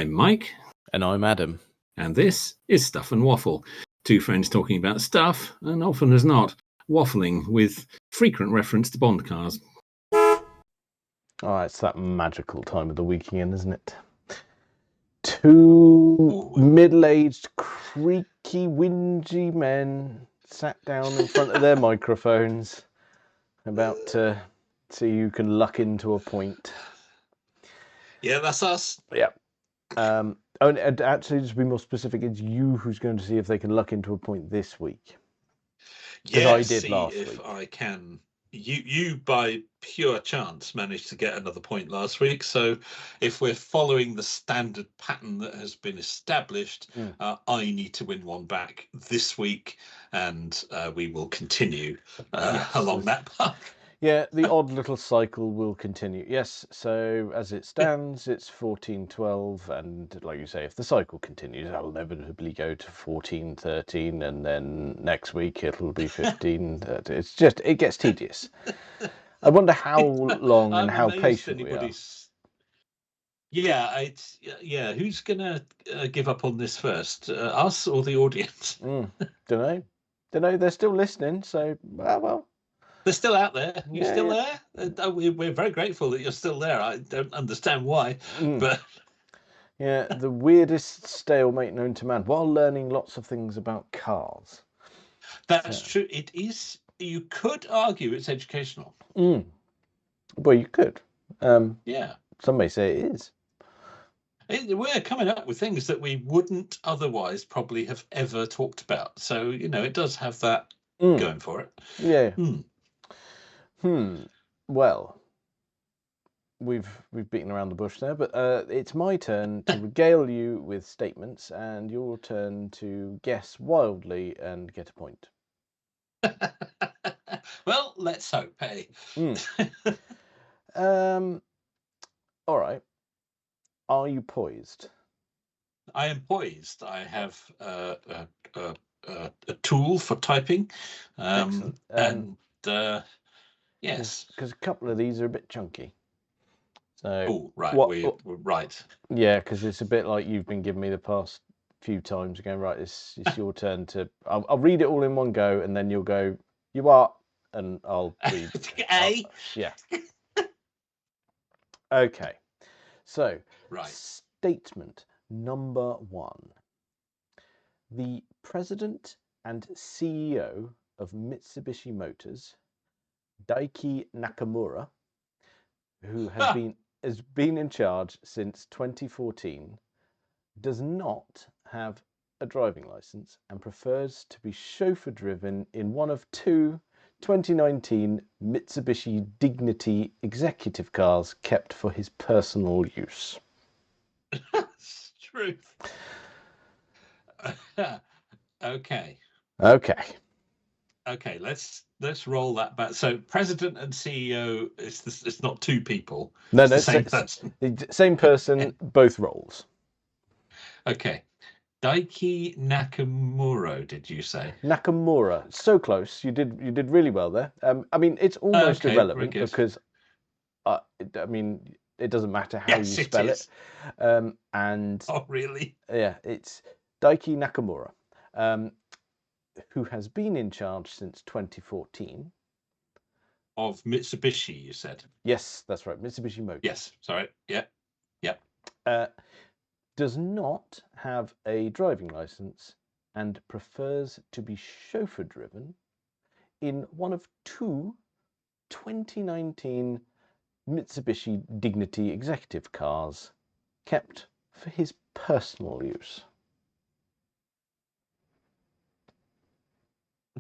I'm Mike. And I'm Adam. And this is Stuff and Waffle. Two friends talking about stuff, and often as not, waffling with frequent reference to Bond cars. Oh, it's that magical time of the week again, isn't it? Two middle-aged, creaky, whingy men sat down in front of their microphones, about to see who can luck into a point. Yeah, that's us. Yeah. And actually, just to be more specific, it's you who's going to see if they can luck into a point this week. Yeah, I did see last if week. I can. You by pure chance managed to get another point last week. So if we're following the standard pattern that has been established, I need to win one back this week, and we will continue along that path. Yeah, the odd little cycle will continue. Yes, so as it stands, it's 14-12, and like you say, if the cycle continues, I'll inevitably go to 14-13, and then next week it'll be 15. It's just, it gets tedious. I wonder how long and how patient we are. Yeah, who's gonna give up on this first, us or the audience? Don't know. They're still listening, so well. They're still out there. You're still there? We're very grateful that you're still there. I don't understand why, but... Yeah, the weirdest stalemate known to man, while learning lots of things about cars. That's true. It is. You could argue it's educational. Well, you could. Yeah. Some may say it is. We're coming up with things that we wouldn't otherwise probably have ever talked about. So, it does have that going for it. Yeah. Well, we've beaten around the bush there, but it's my turn to regale you with statements, and your turn to guess wildly and get a point. Well, let's hope, hey. All right. Are you poised? I am poised. I have a tool for typing, and yes, because a couple of these are a bit chunky. So, right, right. Yeah, because it's a bit like you've been giving me the past few times. Again, right? It's your turn to. I'll read it all in one go, and then you'll go. You are, and I'll read. Yeah. Okay. So, statement number 1. The president and CEO of Mitsubishi Motors, Daiki Nakamura, who has been in charge since 2014, does not have a driving license and prefers to be chauffeur-driven in one of 2 2019 Mitsubishi Dignity executive cars kept for his personal use. That's truth. Okay. Let's roll that back. So, president and CEO, it's not 2 people. No, it's the same person. Same person, both roles. Okay. Daiki Nakamura, did you say? Nakamura. So close. You did really well there. I mean, it's almost irrelevant because I mean, it doesn't matter how you spell it. And oh, really? Yeah, it's Daiki Nakamura, who has been in charge since 2014. Of Mitsubishi, you said? Yes, that's right. Mitsubishi Motors. Yes, sorry. Yep. Does not have a driving license and prefers to be chauffeur-driven in one of 2 2019 Mitsubishi Dignity executive cars kept for his personal use.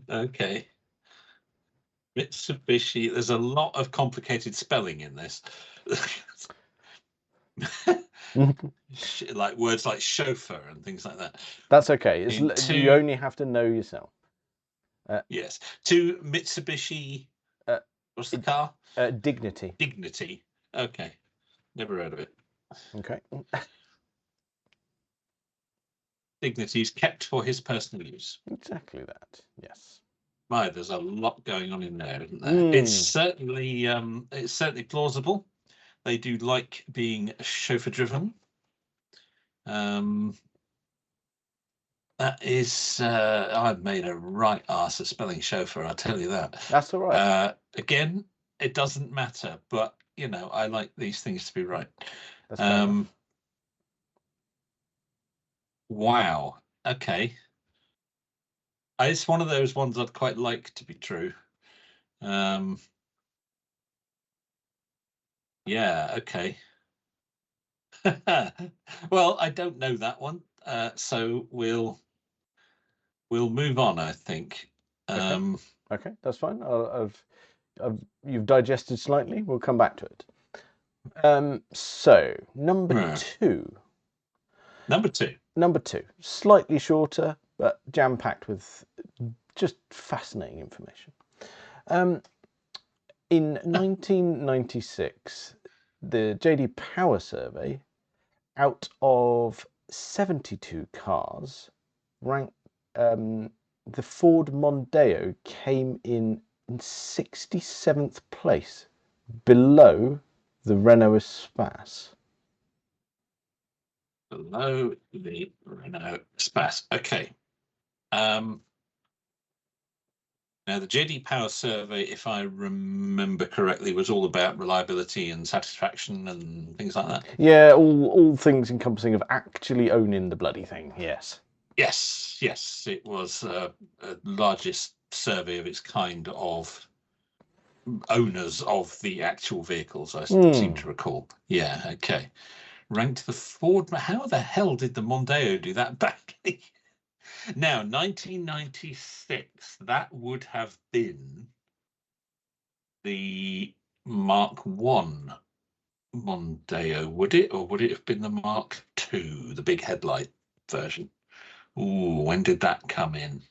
Okay. Mitsubishi, there's a lot of complicated spelling in this. Like words like chauffeur and things like that. That's okay. You only have to know yourself. Yes. 2 Mitsubishi. What's the car? Dignity. Dignity. Okay. Never heard of it. Okay. Dignities kept for his personal use. Exactly that. Yes. Right, there's a lot going on in there, isn't there? It's certainly plausible. They do like being chauffeur-driven. That is, I've made a right arse of spelling chauffeur, I'll tell you that. That's all right. Again, it doesn't matter, but, you know, I like these things to be right. That's fair enough. Wow. Okay. It's one of those ones I'd quite like to be true. Yeah, okay. Well, I don't know that one, so we'll move on, I think. Okay, that's fine. You've digested slightly. We'll come back to it. So number two. Number two. Slightly shorter, but jam-packed with just fascinating information. In 1996, the JD Power survey, out of 72 cars, ranked the Ford Mondeo came in 67th place, below the Renault Espace. Below the Renault Espace. Okay. Now, the JD Power survey, if I remember correctly, was all about reliability and satisfaction and things like that. Yeah, all things encompassing of actually owning the bloody thing. Yes. Yes. It was the largest survey of its kind of owners of the actual vehicles, I seem to recall. Yeah, okay. Ranked the Ford. How the hell did the Mondeo do that badly? Now, 1996, that would have been the Mark 1 Mondeo, would it? Or would it have been the Mark 2, the big headlight version? Ooh, when did that come in?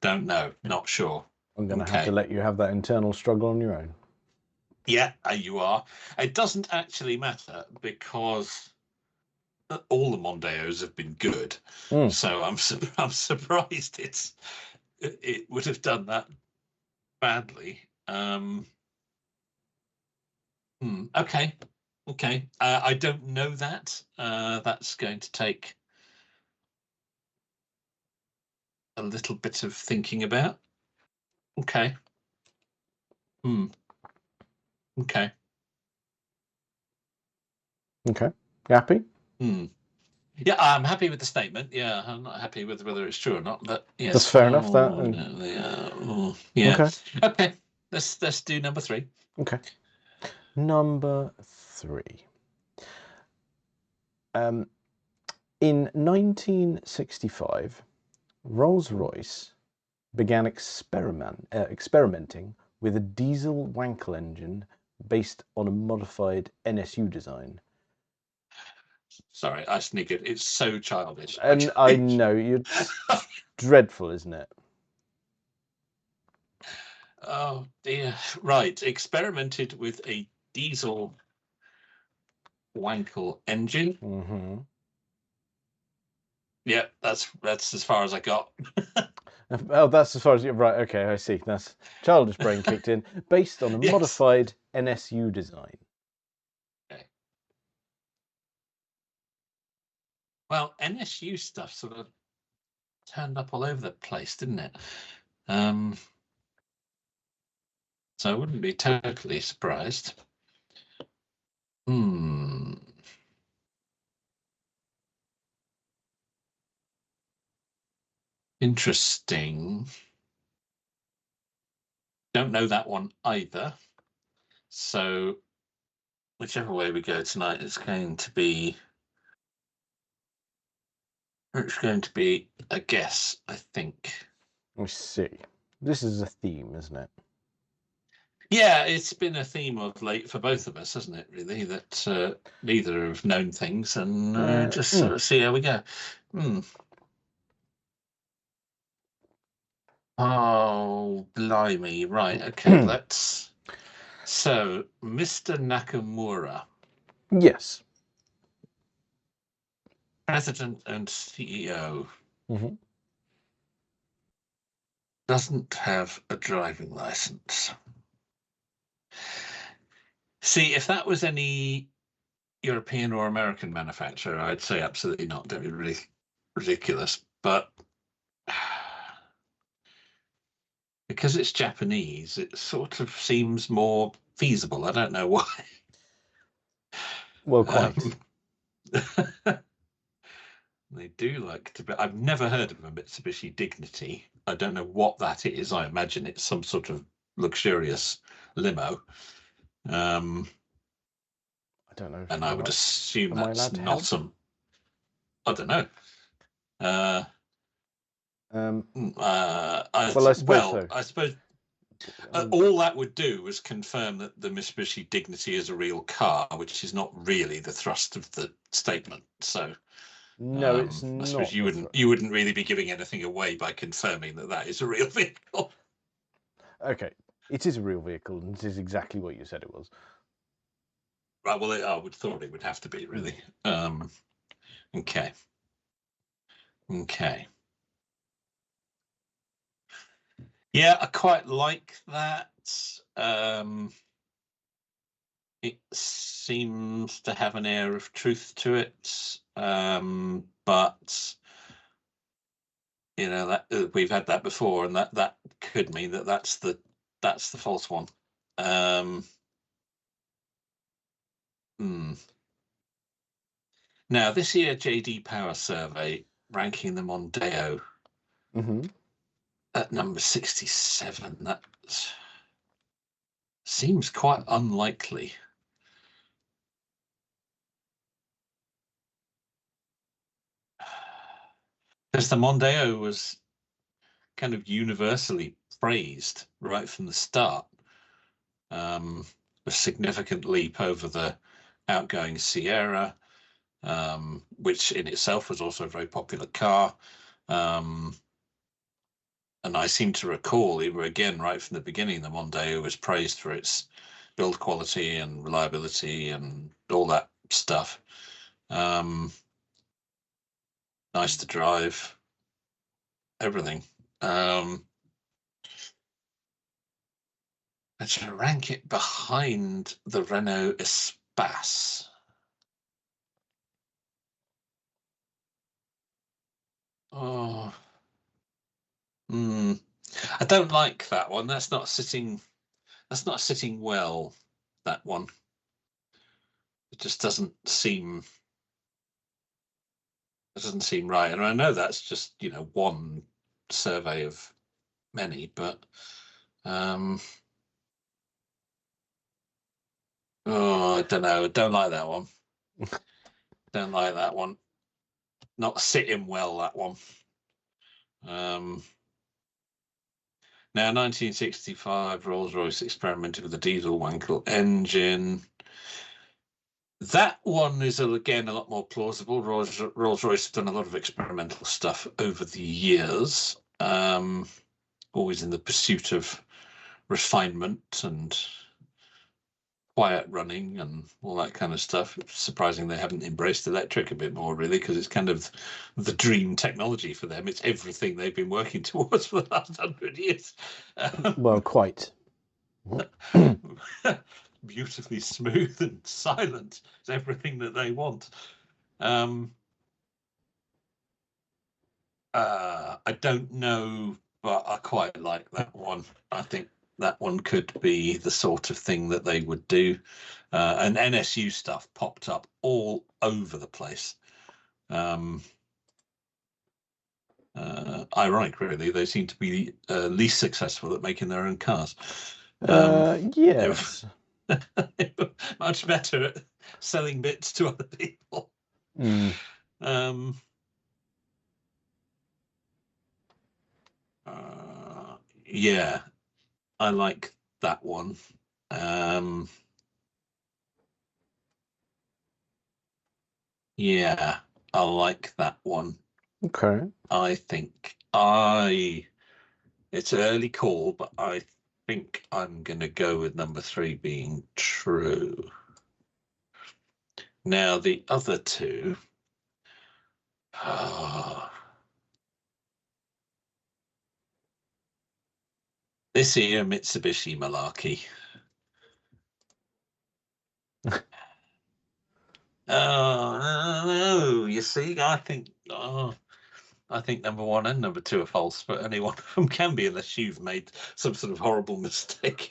Don't know. Not sure. I'm going to have to let you have that internal struggle on your own. Yeah, you are. It doesn't actually matter because all the Mondeos have been good. So I'm surprised it would have done that badly. Okay. I don't know that. That's going to take a little bit of thinking about. Okay. Okay. Okay. You happy? Yeah, I'm happy with the statement. Yeah, I'm not happy with whether it's true or not, but yes. That's fair enough. Yeah. Okay. Let's do number three. Okay. Number three. In 1965, Rolls-Royce began experimenting with a diesel Wankel engine based on a modified NSU design. Sorry, I sniggered. It's so childish. And I know, it's dreadful, isn't it? Oh dear. Right. Experimented with a diesel Wankel engine. Yeah, that's as far as I got. Oh, that's as far as you right. Okay, I see. That's childish brain kicked in. Based on a modified NSU design. Okay. Well, NSU stuff sort of turned up all over the place, didn't it? So I wouldn't be totally surprised. Interesting. Don't know that one either. So whichever way we go tonight, it's going to be a guess, I think. I see. This is a theme, isn't it? Yeah, it's been a theme of late for both of us, hasn't it, really, that neither have known things, and just sort of see how we go. Oh, blimey. Right, okay, let's... So, Mr. Nakamura. Yes. President and CEO. Doesn't have a driving license. See, if that was any European or American manufacturer, I'd say absolutely not. That'd be really ridiculous. But because it's Japanese, it sort of seems more feasible. I don't know why. Well, quite. They do like to be. I've never heard of a Mitsubishi Dignity. I don't know what that is. I imagine it's some sort of luxurious limo. I don't know. And I would assume am I that's allowed to not help? I don't know. I suppose so. I suppose all that would do was confirm that the Mitsubishi Dignity is a real car, which is not really the thrust of the statement. So no, it's I not. suppose you wouldn't really be giving anything away by confirming that that is a real vehicle. Okay, it is a real vehicle, and it is exactly what you said it was. Right. Well, I would thought it would have to be really. Okay. Okay. Yeah, I quite like that. It seems to have an air of truth to it, but you know that we've had that before, and that could mean that that's the false one. Now, this year JD Power survey ranking the Mondeo at number 67. That seems quite unlikely. Because the Mondeo was kind of universally praised right from the start. A significant leap over the outgoing Sierra, which in itself was also a very popular car. And I seem to recall, again, right from the beginning, the Mondeo was praised for its build quality and reliability and all that stuff. Nice to drive, everything. And to rank it behind the Renault Espace. Oh, I don't like that one. That's not sitting well. That one. It just doesn't seem right. And I know that's just one survey of many, but oh, I don't know. I don't like that one. Don't like that one. Not sitting well, that one. Now, 1965, Rolls-Royce experimented with a diesel Wankel engine. That one is, again, a lot more plausible. Rolls-Royce have done a lot of experimental stuff over the years, always in the pursuit of refinement and quiet running and all that kind of stuff. It's surprising they haven't embraced electric a bit more, really, because it's kind of the dream technology for them. It's everything they've been working towards for the last 100 years. Well, quite. Beautifully smooth and silent. It's everything that they want. I don't know, but I quite like that one. I think that one could be the sort of thing that they would do. And NSU stuff popped up all over the place. Ironic, really. They seem to be least successful at making their own cars. Yes. Much better at selling bits to other people. Yeah, I like that one. Yeah, I like that one. Okay. I think it's an early call, but I think I'm going to go with number 3 being true. Now, the other two. This here, Mitsubishi malarkey. Oh, you see, I think number one and number two are false, but only one of them can be unless you've made some sort of horrible mistake.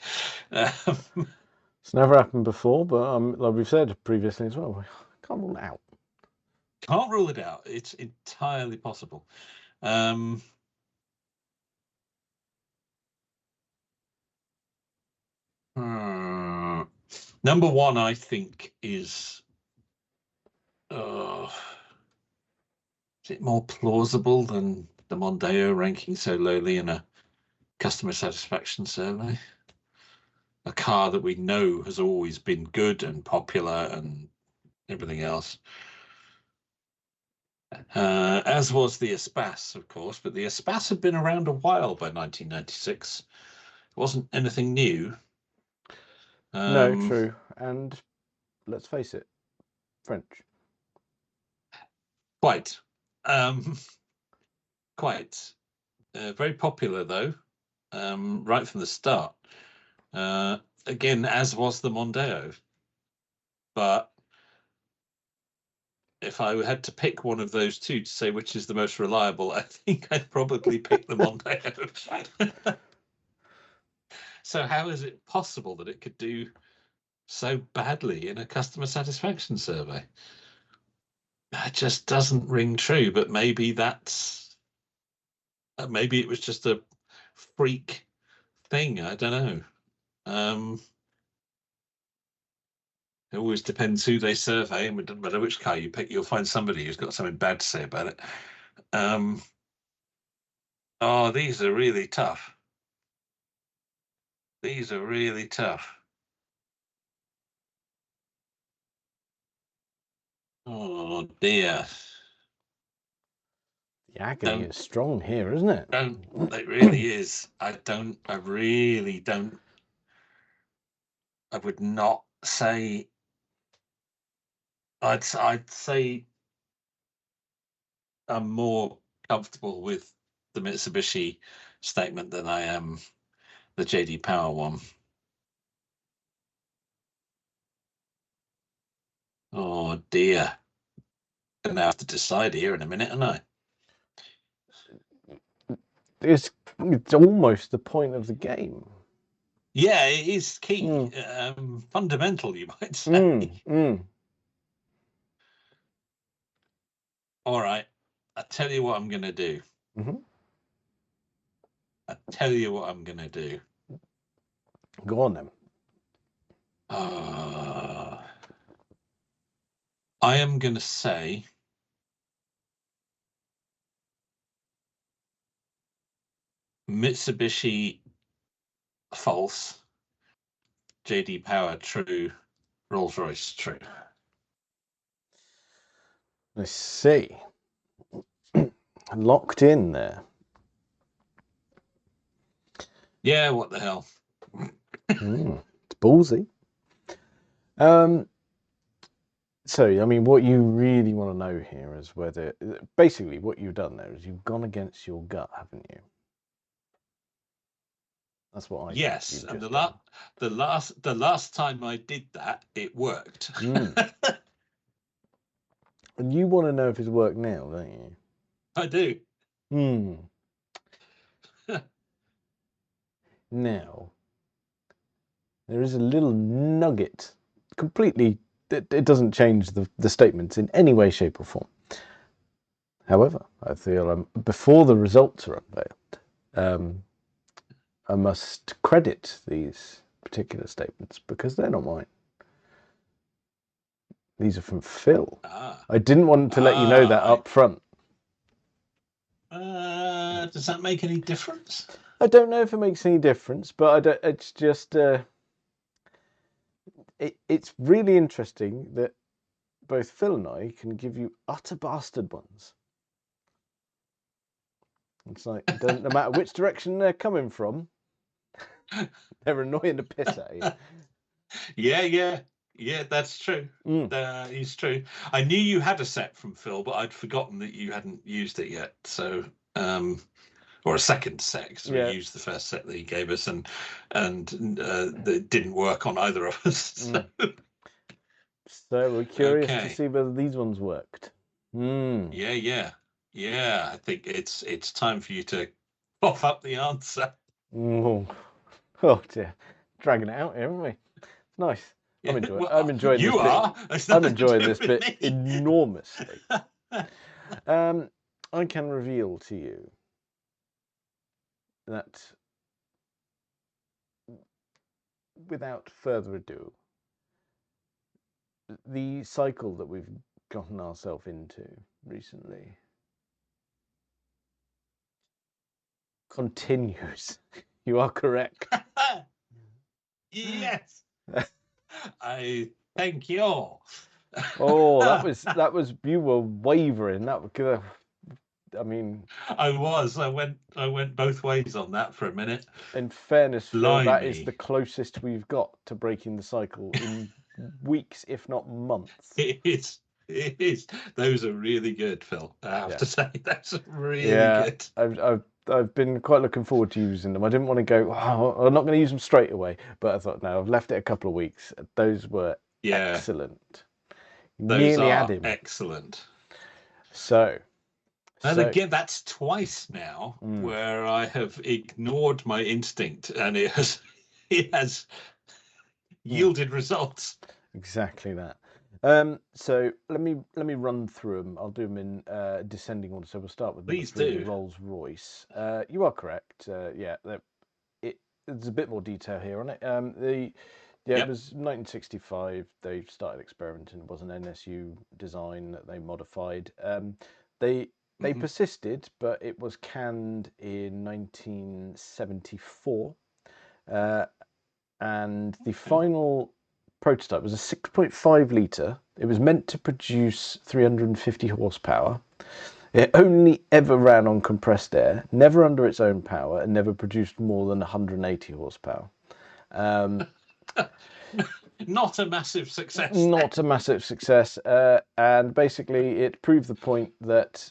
It's never happened before, but like we've said previously as well, we can't rule it out. Can't rule it out. It's entirely possible. Number one, I think, is it more plausible than the Mondeo ranking so lowly in a customer satisfaction survey? A car that we know has always been good and popular and everything else. As was the Espace, of course, but the Espace had been around a while by 1996. It wasn't anything new. No, true. And let's face it, French. Quite. Quite. Very popular, though, right from the start. Again, as was the Mondeo. But if I had to pick one of those two to say which is the most reliable, I think I'd probably pick the Mondeo. So how is it possible that it could do so badly in a customer satisfaction survey? That just doesn't ring true, but maybe maybe it was just a freak thing. I don't know. It always depends who they survey, and it doesn't matter which car you pick, you'll find somebody who's got something bad to say about it. Oh, these are really tough. These are really tough. Oh dear. The agony is strong here, isn't it? It really is. I really don't. I would not say. I'd say I'm more comfortable with the Mitsubishi statement than I am the JD Power one. Oh dear. I'm gonna have to decide here in a minute, aren't I? It's almost the point of the game. Yeah, it is key. Fundamental, you might say. All right. I'll tell you what I'm going to do. I'll tell you what I'm going to do. Go on then. I am going to say Mitsubishi false, JD Power true, Rolls-Royce true. Let's see. Locked in there. Yeah, what the hell? It's ballsy. So, I mean, what you really want to know here is whether, basically what you've done there is you've gone against your gut, haven't you? That's what I Yes, and the last time I did that, it worked. And you want to know if it's worked now, don't you? I do. Now, there is a little nugget. Completely, it doesn't change the statements in any way, shape, or form. However, I feel before the results are unveiled, I must credit these particular statements because they're not mine. These are from Phil. I didn't want to let you know that up front. Does that make any difference? I don't know if it makes any difference, but it's just it's really interesting that both Phil and I can give you utter bastard ones. It's like, no matter which direction they're coming from, they're annoying the piss out of you. Yeah, that's true. It's true. I knew you had a set from Phil, but I'd forgotten that you hadn't used it yet. So, or a second set, because we used the first set that he gave us, and that didn't work on either of us. So. So we're curious to Okay. see whether these ones worked. Yeah. I think it's time for you to cough up the answer. Oh, oh dear, dragging it out here, haven't we? It's nice. Yeah, well, I'm enjoying you this bit. are. It's I'm nothing to enjoying do this with bit me. enormously. I can reveal to you that, without further ado, the cycle that we've gotten ourselves into recently continues. You are correct. Yes. I thank you all. Oh, that was you were wavering. I mean, I was. I went both ways on that for a minute. in fairness, Phil, that is Blimey. the closest we've got to breaking the cycle in weeks, if not months. It is. It is. Those are really good, Phil. I have to say, that's really good. I've been quite looking forward to using them. I didn't want to go, oh, I'm not going to use them straight away, but I thought, no, I've left it a couple of weeks. Those were excellent. Those Nearly are had him. excellent. So, and again, that's twice now where I have ignored my instinct, and it has yielded results. Exactly that. So let me run through them. I'll do them in descending order. So we'll start with Please the do. Rolls Royce. You are correct. There's a bit more detail here on it. It was 1965. They started experimenting. It was an NSU design that they modified. They persisted, but it was canned in 1974, and the final prototype was a 6.5 litre. It was meant to produce 350 horsepower. It only ever ran on compressed air, never under its own power, and never produced more than 180 horsepower. Not a massive success. Not a massive success. And basically, it proved the point that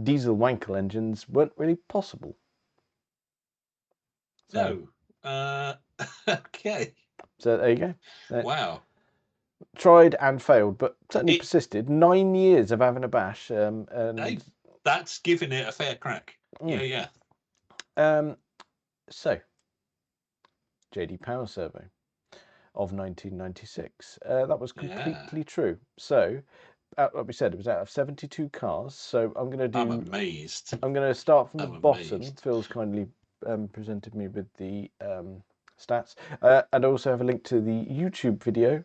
diesel Wankel engines weren't really possible. So, okay. So there you go. Wow. Tried and failed, but certainly persisted. 9 years of having a bash. That's giving it a fair crack. Yeah. So, JD Power Survey of 1996. That was completely true. So, like we said, it was out of 72 cars. So I'm going to do. I'm amazed. I'm going to start from the bottom. Phil's kindly presented me with the stats, and I also have a link to the YouTube video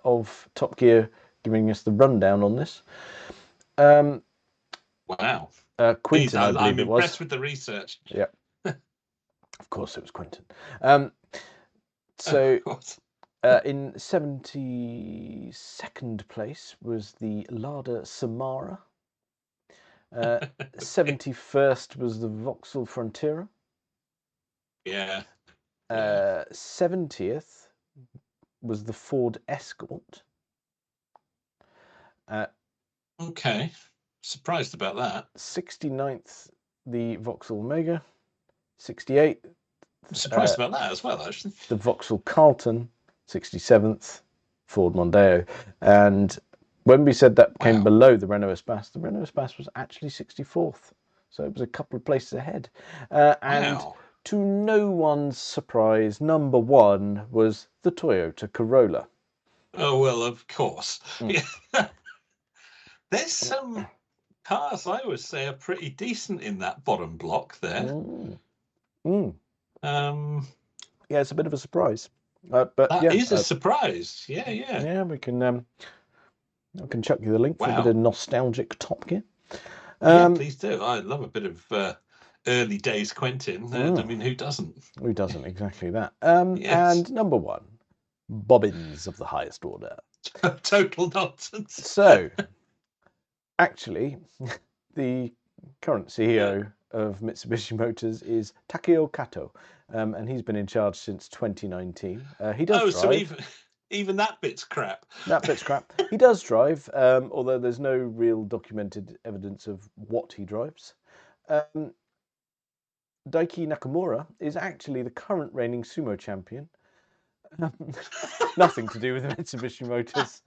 of Top Gear giving us the rundown on this. Wow. Quinton, I believe I'm it was. impressed with the research. Yeah. Of course it was Quinton. So in 72nd place was the Lada Samara. 71st was the Vauxhall Frontera. Yeah. 70th was the Ford Escort. Okay. Surprised about that. 69th, the Vauxhall Omega. 68th. Surprised about that as well, actually. The Vauxhall Carlton. 67th, Ford Mondeo. And when we said that came below the Renault Espace, the Renault Espace was actually 64th. So it was a couple of places ahead. And to no one's surprise, number one was the Toyota Corolla. Oh, well, of course. There's some cars I would say are pretty decent in that bottom block there. Yeah, it's a bit of a surprise. But that is a surprise. Yeah. Yeah, we can. I can chuck you the link for a bit of nostalgic Top Gear. Yeah, please do. I love a bit of early days Quentin. I mean, who doesn't? Who doesn't? Exactly that. And number one, bobbins of the highest order. Total nonsense. So, actually, the current CEO of Mitsubishi Motors is Takeo Kato, and he's been in charge since 2019. He does drive. So even that bit's crap. That bit's crap. He does drive, although there's no real documented evidence of what he drives. Daiki Nakamura is actually the current reigning sumo champion. Nothing to do with Mitsubishi Motors.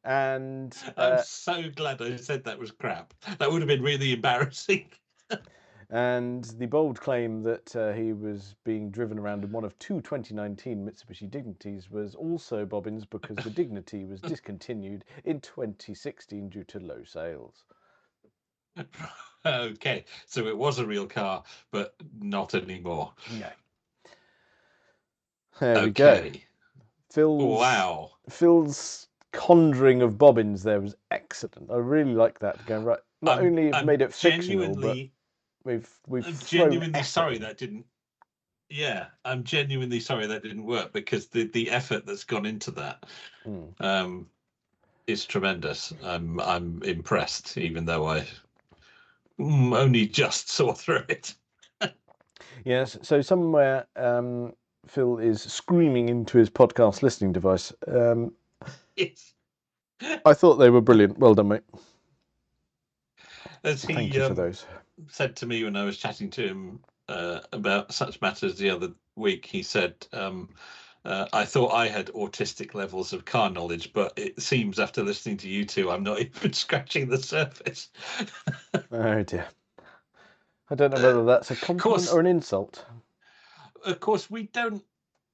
And I'm so glad I said that was crap. That would have been really embarrassing. And the bold claim that he was being driven around in one of two 2019 Mitsubishi Dignities was also bobbins because the Dignity was discontinued in 2016 due to low sales. Okay, so it was a real car, but not anymore. No. There we go. Okay. Phil's Wow. conjuring of bobbins there was excellent. I really like that. Going right. Not only have made it fictional, but we've I'm thrown genuinely effort sorry in. that didn't. Yeah, I'm genuinely sorry that didn't work because the effort that's gone into that is tremendous. I'm impressed, even though I only just saw through it. Yes. So somewhere Phil is screaming into his podcast listening device. Yes. I thought they were brilliant. Well done, mate. As Thank he you for those. said to me when I was chatting to him about such matters the other week, he said, I thought I had autistic levels of car knowledge, but it seems after listening to you two, I'm not even scratching the surface. Oh dear. I don't know whether that's a compliment or an insult. Of course, we don't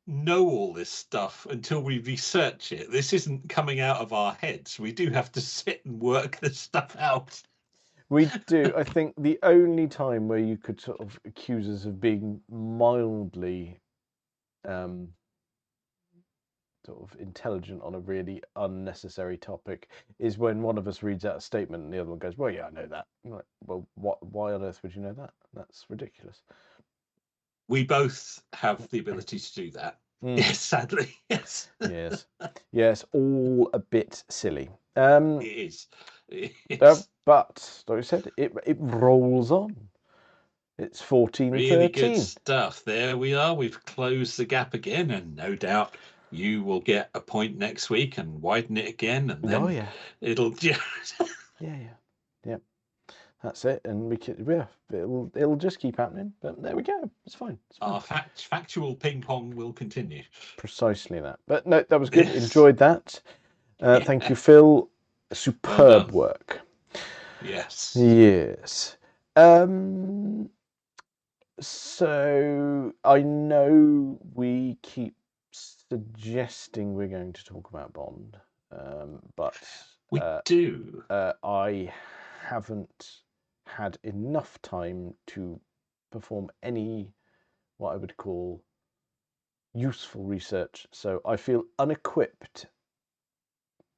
know all this stuff until we research it. This isn't coming out of our heads. We do have to sit and work this stuff out. We do. I think the only time where you could sort of accuse us of being mildly sort of intelligent on a really unnecessary topic is when one of us reads out a statement and the other one goes, well, yeah, I know that. I'm like, well, why on earth would you know that? That's ridiculous. We both have the ability to do that. Yes, sadly. Yes. Yes, all a bit silly. It is. But like I said, it rolls on. It's 14-13. Really good stuff. There we are. We've closed the gap again, and no doubt you will get a point next week and widen it again, and then it'll. Yeah. That's it, and we could. Yeah, it'll just keep happening. But there we go. It's fine. Our factual ping pong will continue. Precisely that. But no, that was good. Enjoyed that. Thank you, Phil. Superb work. Yes. Yes. So I know we keep suggesting we're going to talk about Bond, but we do. I haven't had enough time to perform any what I would call useful research, so I feel unequipped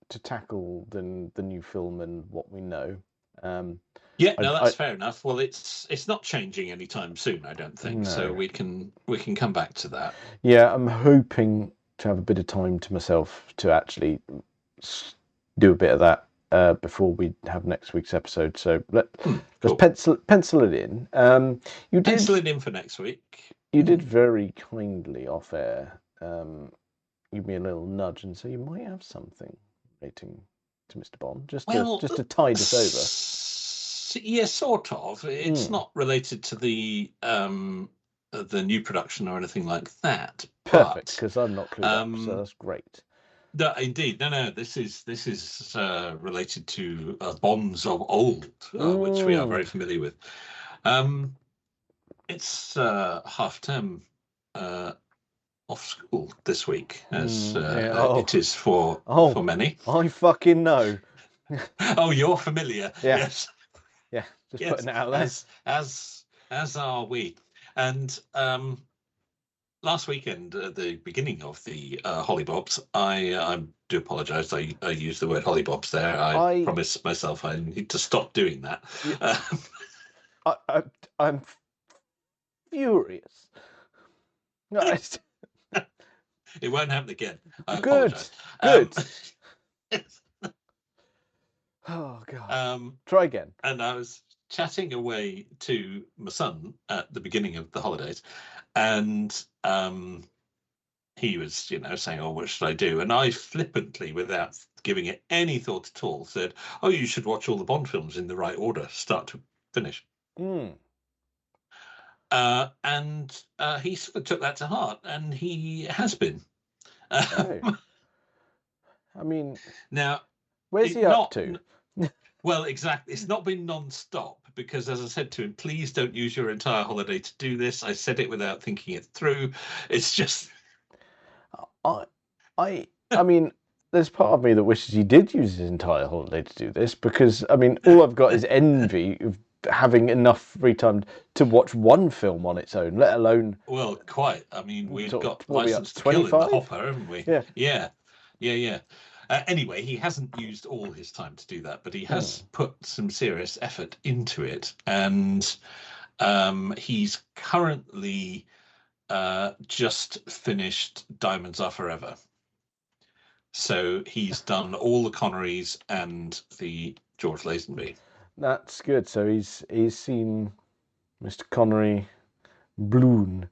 to tackle the new film and what we know. That's fair enough. Well, it's not changing anytime soon, I don't think. No. So we can come back to that. Yeah, I'm hoping to have a bit of time to myself to actually do a bit of that before we have next week's episode. So let's pencil it in. You did pencil it in for next week. You did very kindly off air give me a little nudge and say you might have something relating to Mr. Bond, just to tide us over. Yeah, sort of. It's not related to the new production or anything like that. Perfect, because I'm not clued up, so that's great. No, indeed, no. This is related to Bonds of old, which we are very familiar with. It's half term off school this week, as it is for many. I fucking know. Oh, you're familiar. Yeah. Yes. Yeah, just putting it out there. As are we. And last weekend, at the beginning of the Hollybobs, I do apologise. I used the word Hollybobs there. I promised myself I need to stop doing that. I'm furious. No, it won't happen again. I Good. apologise. Oh God. Try again. And I was chatting away to my son at the beginning of the holidays, and he was, saying, "Oh, what should I do?" And I flippantly, without giving it any thought at all, said, "Oh, you should watch all the Bond films in the right order, start to finish." And he sort of took that to heart, and he has been. Oh. I mean, Now, where's he up to? Well, exactly. It's not been non-stop because, as I said to him, please don't use your entire holiday to do this. I said it without thinking it through. It's just, I mean, there's part of me that wishes he did use his entire holiday to do this because, I mean, all I've got is envy of having enough free time to watch one film on its own, let alone. well, quite. I mean, we've got what are we License up, to Kill in the 25? hopper, haven't we? Yeah. Yeah. Anyway, he hasn't used all his time to do that, but he has put some serious effort into it, and he's currently just finished Diamonds Are Forever. So he's done all the Connerys and the George Lazenby. That's good. So he's seen Mr. Connery, Bloon.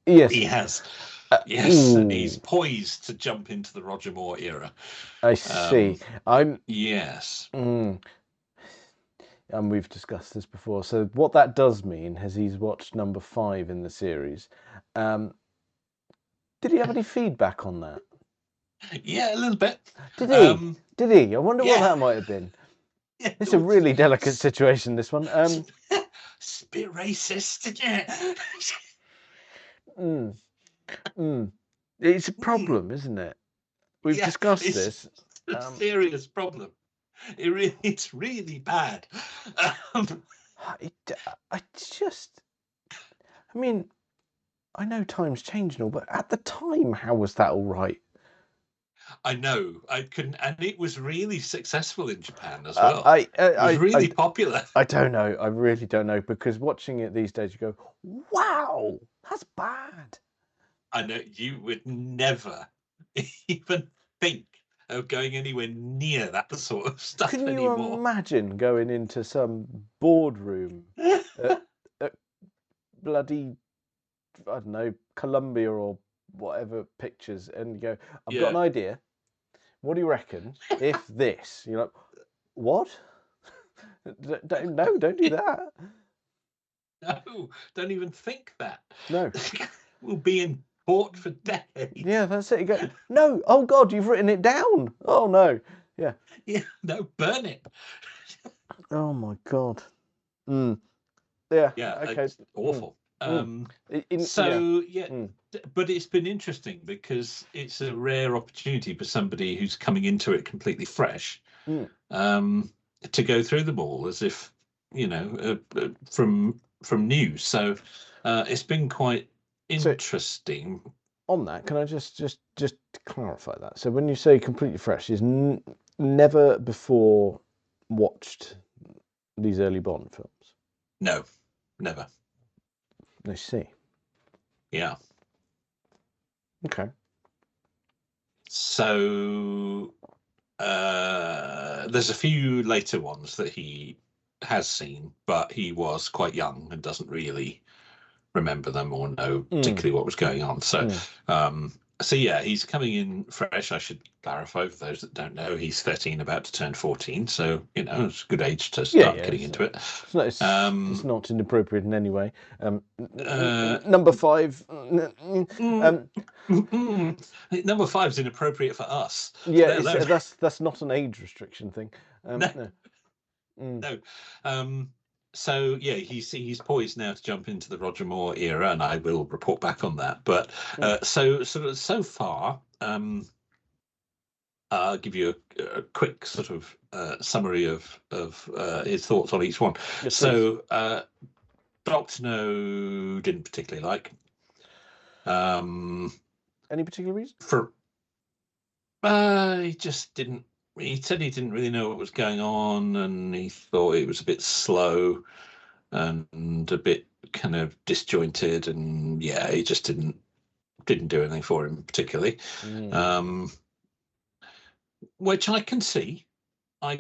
Yes, He has. Yes, and he's poised to jump into the Roger Moore era. I see. Yes. And we've discussed this before. So what that does mean is he's watched number 5 in the series. Did he have any feedback on that? Yeah, a little bit. Did he? Did he? I wonder what that might have been. Yeah, It's a really delicate situation, this one. It's a bit racist, isn't it? It's a problem, isn't it? We've discussed this. It's a serious problem. It's really bad. I mean, I know times change and all, but at the time, how was that all right? I know. I couldn't, and it was really successful in Japan as well. It was really popular. I don't know. I really don't know, because watching it these days, you go, "Wow, that's bad." I know you would never even think of going anywhere near that sort of stuff Can anymore. you imagine going into some boardroom at bloody, I don't know, Columbia or whatever pictures, and you go, "I've got an idea. What do you reckon if this?" You're like, "What? Don't do that." No, don't even think that. No. We'll be in court for decades. Yeah, that's it. You go, "No, oh God, you've written it down. Oh no." Yeah. Yeah, no, burn it. Oh my God. Yeah. Yeah, Okay. it's awful. But it's been interesting because it's a rare opportunity for somebody who's coming into it completely fresh to go through them all as if, from new. So it's been quite interesting. So, on that, can I just clarify that? So when you say completely fresh, is never before watched these early Bond films? No, never. I see. Yeah. Okay. So there's a few later ones that he has seen, but he was quite young and doesn't really remember them or know particularly what was going on. So so yeah, he's coming in fresh. I should clarify for those that don't know, he's 13, about to turn 14. So, it's a good age to start getting into it. It's not inappropriate in any way. Number 5. Number 5 is inappropriate for us. Yeah, that's not an age restriction thing. No. So yeah, he's poised now to jump into the Roger Moore era, and I will report back on that. But so far, I'll give you a quick sort of summary of his thoughts on each one. Yes, so Doctor No didn't particularly like. Any particular reason? He just didn't. He said he didn't really know what was going on, and he thought it was a bit slow and a bit kind of disjointed, and yeah, he just didn't do anything for him particularly. Which I can see. I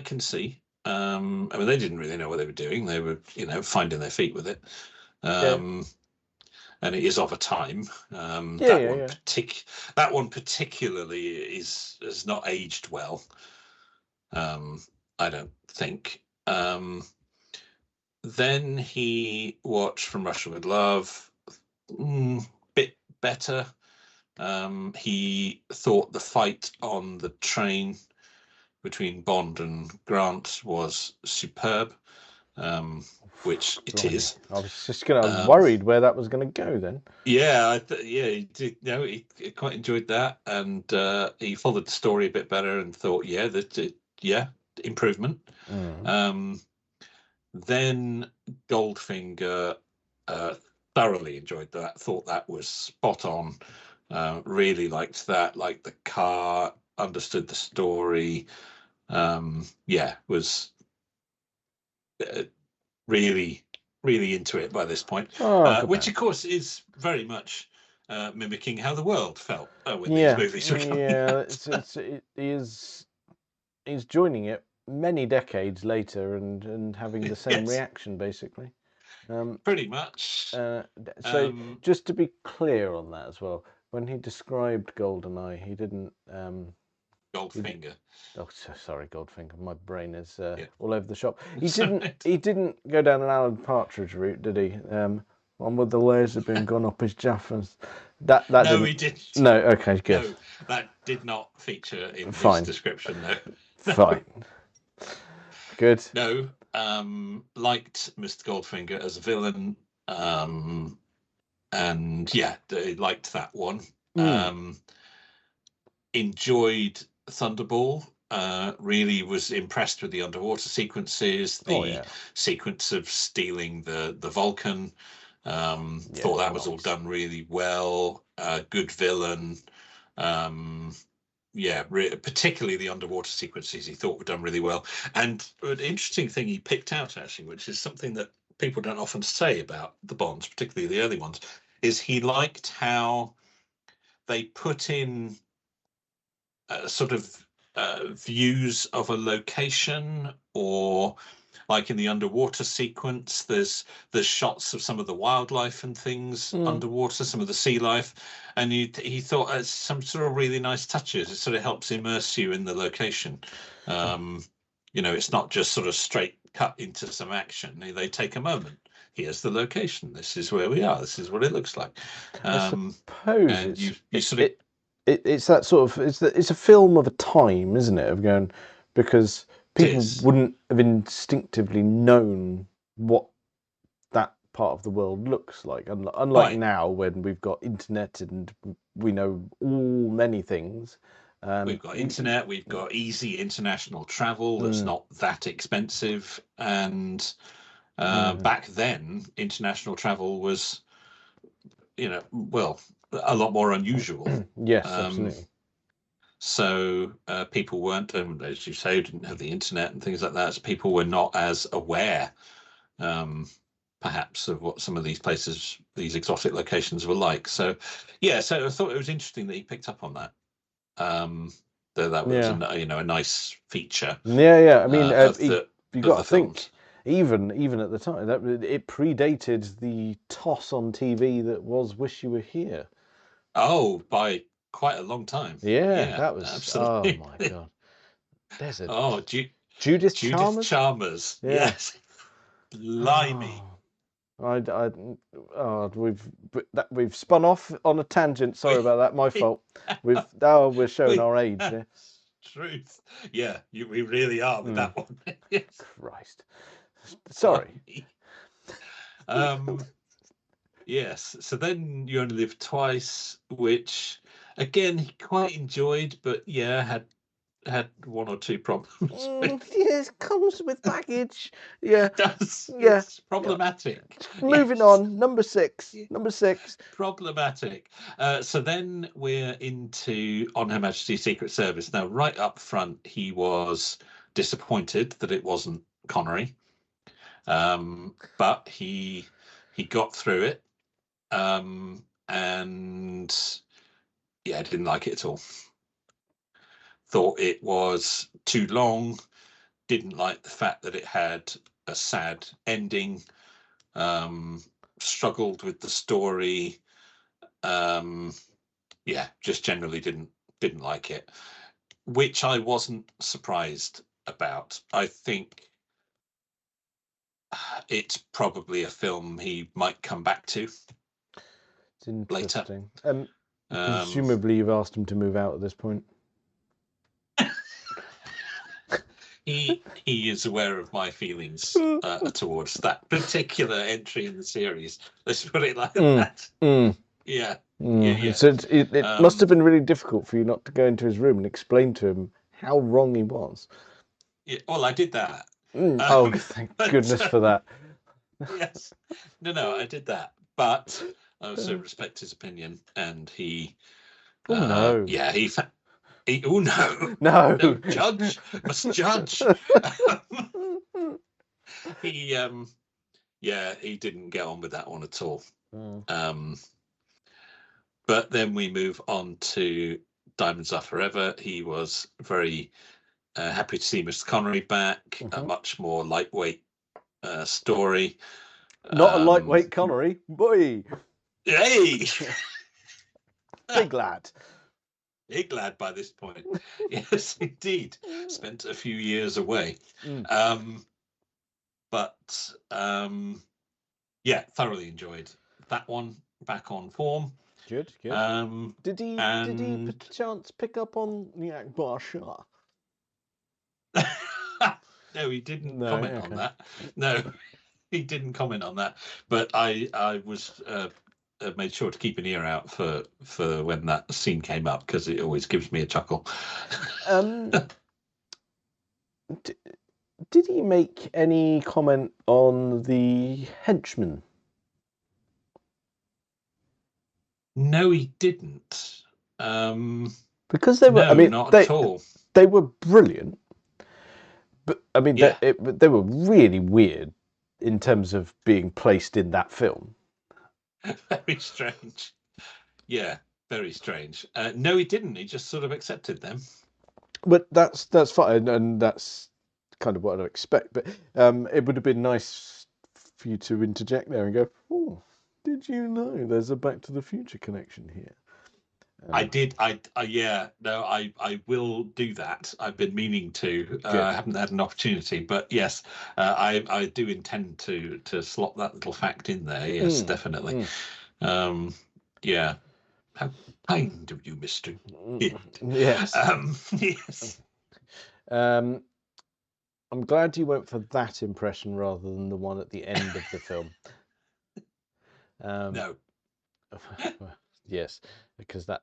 mean, they didn't really know what they were doing. They were, finding their feet with it. And it is of a time. That one particularly has not aged well. I don't think. Then he watched From Russia with Love, bit better. He thought the fight on the train between Bond and Grant was superb, which it Blimey. is. I was just worried where that was going to go then. Yeah, he did. He quite enjoyed that, and he followed the story a bit better and thought, improvement. Then Goldfinger, thoroughly enjoyed that. Thought that was spot on. Really liked that. Liked the car. Understood the story. Was really into it by this point, which of course is very much mimicking how the world felt when these movies were coming out. He's joining it many decades later and having the same reaction, basically. Pretty much. So just to be clear on that as well, when he described GoldenEye, he didn't... Goldfinger. Sorry, Goldfinger. My brain is all over the shop. He didn't go down an Alan Partridge route, did he? One with the laser beam gone up his jaffers. That no, didn't... he didn't. No, okay, good. No, that did not feature in Fine. his description. No. Fine. Good. No, liked Mr. Goldfinger as a villain, and they liked that one. Enjoyed Thunderball. Really was impressed with the underwater sequences, the sequence of stealing the Vulcan. Thought that was all done really well. Good villain. Particularly the underwater sequences he thought were done really well. And an interesting thing he picked out, actually, which is something that people don't often say about the Bonds, particularly the early ones, is he liked how they put in sort of views of a location, or like in the underwater sequence, there's shots of some of the wildlife and things underwater, some of the sea life, and he thought it's some sort of really nice touches. It sort of helps immerse you in the location. It's not just sort of straight cut into some action. They take a moment. Here's the location. This is where we are. This is what it looks like. I suppose and you sort of. It's that sort of it's a film of a time, isn't it? Of going, because people wouldn't have instinctively known what that part of the world looks like, unlike now when we've got internet and we know many things. We've got internet, we've got easy international travel that's not that expensive, and back then international travel was, a lot more unusual. Yes, absolutely. So people weren't, as you say, didn't have the internet and things like that. So people were not as aware, perhaps, of what some of these places, these exotic locations, were like. So, so I thought it was interesting that he picked up on that. That was a nice feature. Yeah. I mean, you got to think. Even at the time, it predated the toss on TV that was "Wish You Were Here." Oh, by quite a long time. Yeah, that was absolutely. Oh my god! There's Judith Chalmers. Chalmers. Yeah. Yes. Blimey. We've spun off on a tangent. Sorry about that. My fault. We're showing our age. Yeah. Truth. Yeah, we really are with that one. Yes. Christ. Sorry. Yes. So then You Only Live Twice, which again he quite enjoyed, but had one or two problems. Yes, comes with baggage. Yeah. It does. Yeah. It's problematic. Moving on. Number six. Problematic. So then we're into On Her Majesty's Secret Service. Now, right up front, he was disappointed that it wasn't Connery, but he got through it, and didn't like it at all. Thought it was too long. Didn't like the fact that it had a sad ending. Struggled with the story. Just generally didn't like it, which I wasn't surprised about. I think it's probably a film he might come back to. It's interesting. Later. Um, Presumably, you've asked him to move out at this point. He is aware of my feelings towards that particular entry in the series. Let's put it like that. Yeah. Yeah. So it must have been really difficult for you not to go into his room and explain to him how wrong he was. Yeah. Well, I did that. Oh, thank goodness for that. Yes. No, I did that. But I also respect his opinion, and he. No. Yeah, oh no! No, Don't judge. Must judge. He didn't get on with that one at all. But then we move on to Diamonds Are Forever. He was very happy to see Mr. Connery back. A much more lightweight story. Not a lightweight Connery, boy. Hey, big lad. Big lad by this point. Yes, indeed. Spent a few years away. But thoroughly enjoyed that one. Back on form. Good. Did he perchance pick up on Yak Barsha? No, he didn't comment on that. No, he didn't comment on that. But I was made sure to keep an ear out for when that scene came up, because it always gives me a chuckle. Did he make any comment on the henchman? No, he didn't. Because they were, not at all. They were brilliant. But they were really weird in terms of being placed in that film. Very strange. Yeah, very strange. No, he didn't. He just sort of accepted them. But that's fine, and that's kind of what I'd expect. But it would have been nice for you to interject there and go, "Oh, did you know there's a Back to the Future connection here?" I did. I will do that. I've been meaning to. I haven't had an opportunity, but yes, I do intend to slot that little fact in there. Yes, definitely. Yeah. How kind of you, Mr. Hind. Yes. Yes. I'm glad you went for that impression rather than the one at the end of the film. No. Yes, because that.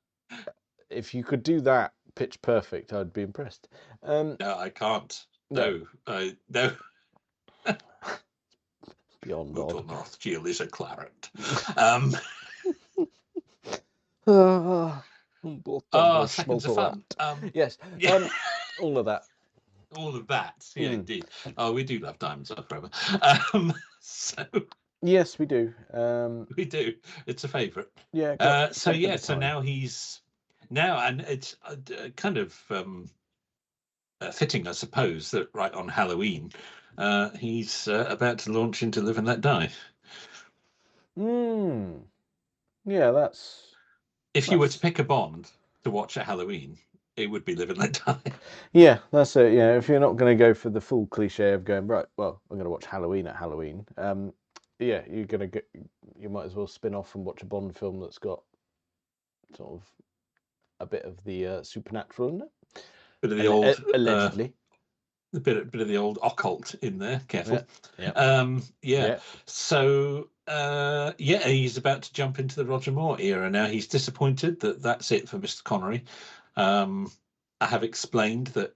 If you could do that pitch perfect, I'd be impressed. No, I can't. No. No. Beyond odd. North Gill is a claret. Seconds of fun. Yes. All of that. All of that. Yeah, indeed. Oh, we do love Diamonds Are Forever. So. Yes, we do. We do. It's a favourite. Yeah. So now and it's kind of fitting, I suppose, that right on Halloween, he's about to launch into Live and Let Die. Yeah, that's. If you were to pick a Bond to watch at Halloween, it would be Live and Let Die. Yeah, that's it. Yeah, if you're not going to go for the full cliche of going right, well, I'm going to watch Halloween at Halloween. Yeah, you're going to get. You might as well spin off and watch a Bond film that's got sort of a bit of the supernatural in it. Bit of the old allegedly. A bit of the old occult in there. Careful. Yeah. So he's about to jump into the Roger Moore era now. He's disappointed that that's it for Mr. Connery. I have explained that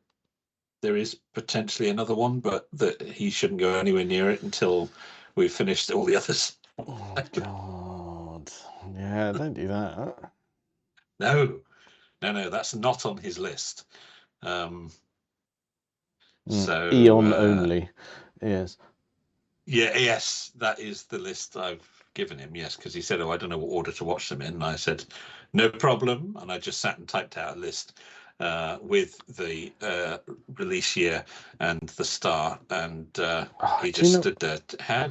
there is potentially another one, but that he shouldn't go anywhere near it until we've finished all the others. Oh God! Yeah, don't do that. No, that's not on his list. So Eon only. Yes. Yeah, yes, that is the list I've given him. Yes, because he said, "Oh, I don't know what order to watch them in." And I said, "No problem." And I just sat and typed out a list with the release year and the star, and he just stood there. How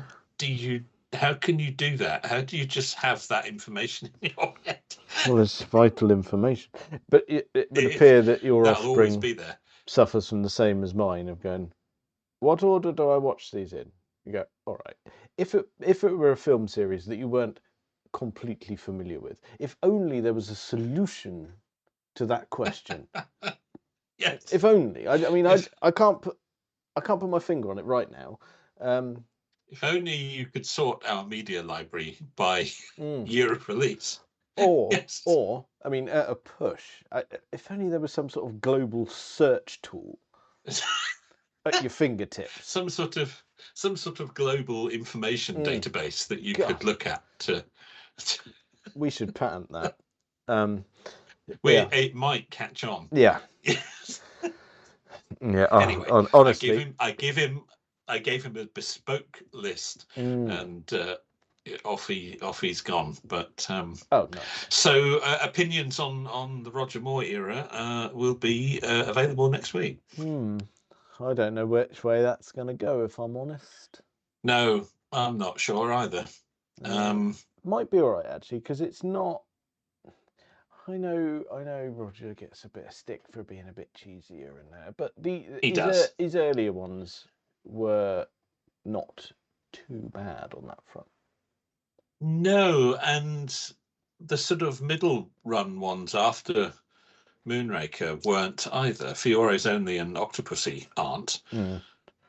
can you do that? How do you just have that information in your head? Well, it's vital information. But it would appear that your offspring be there. Suffers from the same as mine of going, what order do I watch these in? You go, all right. If it were a film series that you weren't completely familiar with, if only there was a solution to that question. Yes. If only. I mean, Yes. I can't put my finger on it right now. If only you could sort our media library by year of release. Yes. Or, I mean, at a push, if only there was some sort of global search tool at your fingertips. Some sort of global information database that you could look at to. We should patent that. It might catch on. Yeah. Yes. Yeah. Anyway, honestly, I gave him a bespoke list, and off he's gone. But nice. So opinions on the Roger Moore era will be available next week. I don't know which way that's going to go, if I'm honest. No, I'm not sure either. Might be all right actually, because it's not. I know Roger gets a bit of stick for being a bit cheesier in there, but his earlier ones were not too bad on that front. No, and the sort of middle run ones after Moonraker weren't either. Fiore's Only and Octopussy aren't.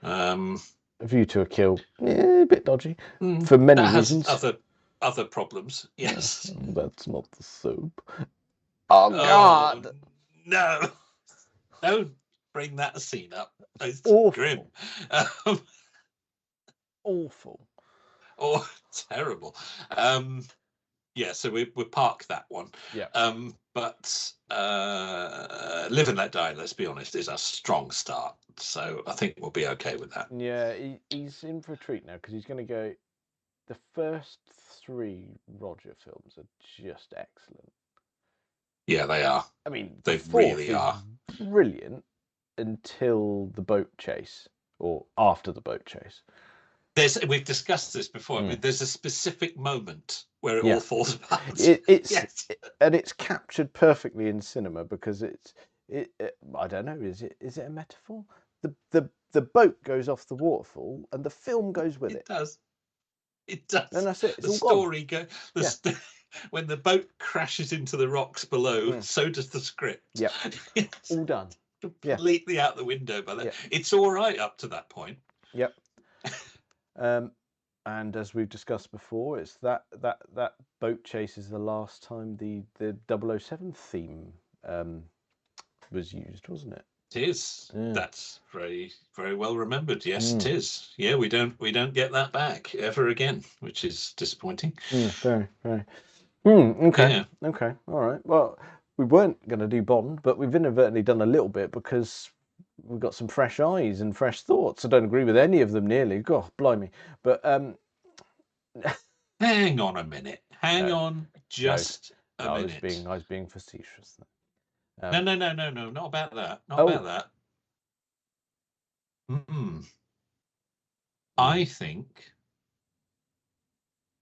A View to a Kill, a bit dodgy for many reasons. Other problems. Yes. That's not the soap. Oh God! No! Don't bring that scene up. It's awful. Grim. Awful. Oh, terrible. Yeah, so we park that one. Yeah. But Live and Let Die, let's be honest, is a strong start. So I think we'll be okay with that. Yeah, he's in for a treat now because he's going to go. The first 3 Roger films are just excellent. Yeah, they are. I mean, they really are brilliant until the boat chase, or after the boat chase. We've discussed this before. I mean, there's a specific moment where it all falls apart. And it's captured perfectly in cinema because I don't know. Is it a metaphor? The boat goes off the waterfall and the film goes with it. It does. And that's it. The story goes. When the boat crashes into the rocks below, so does the script. Yeah. All done. Completely out the window by then. It's all right up to that point. Yep. And as we've discussed before, it's that boat chase is the last time the 007 theme was used, wasn't it? It is. Yeah. That's very, very well remembered. Yes, it is. Yeah, we don't get that back ever again, which is disappointing. Very, very. Okay. Yeah. Okay. All right. Well, we weren't going to do Bond, but we've inadvertently done a little bit because we've got some fresh eyes and fresh thoughts. I don't agree with any of them nearly. God, blimey. But hang on a minute. Hang on just a minute. I was being facetious. No, not about that. Not about that.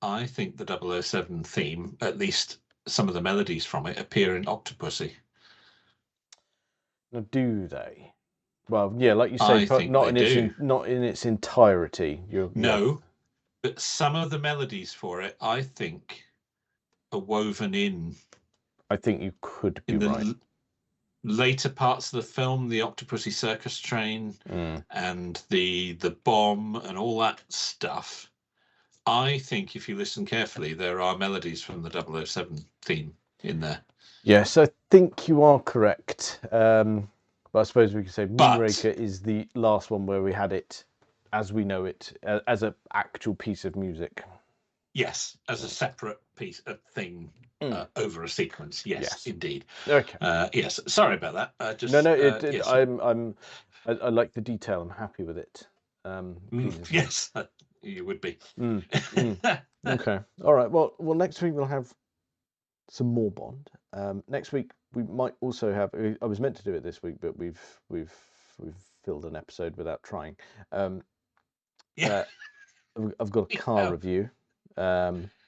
I think the 007 theme, at least some of the melodies from it, appear in Octopussy. Now, do they? Well, yeah, like you say, not in its entirety. No, but some of the melodies for it, I think, are woven in. I think you could be right. Later parts of the film, the Octopussy circus train and the bomb and all that stuff. I think if you listen carefully, there are melodies from the 007 theme in there. Yes, I think you are correct. But I suppose we could say Moonraker is the last one where we had it as we know it, as an actual piece of music. Yes, as a separate piece of thing over a sequence. Yes, indeed. Okay. Yes. Sorry about that. I like the detail. I'm happy with it. Yes, you would be. Okay. All right. Well, next week we'll have some more Bond. Next week we might also have. I was meant to do it this week, but we've filled an episode without trying. I've got a car review.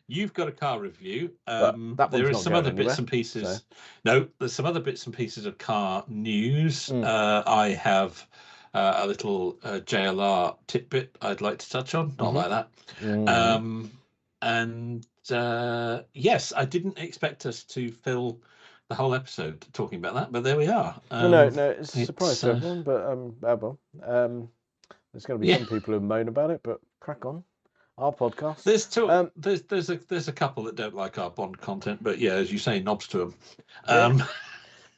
You've got a car review. There is some other bits and pieces. So. No, there's some other bits and pieces of car news. I have a little JLR tidbit I'd like to touch on. Not like that. And yes, I didn't expect us to fill the whole episode talking about that, but there we are. No, it's a surprise to everyone, but there's going to be some people who moan about it, but crack on. Our podcast. There's a couple that don't like our Bond content, but yeah, as you say, knobs to them.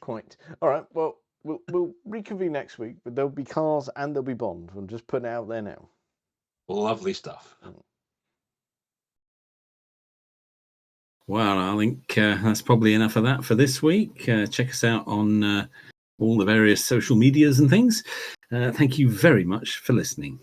Quite. All right. Well, we'll reconvene next week, but there'll be cars and there'll be Bond. I'm just putting it out there now. Lovely stuff. Well, I think that's probably enough of that for this week. Check us out on all the various social medias and things. Thank you very much for listening.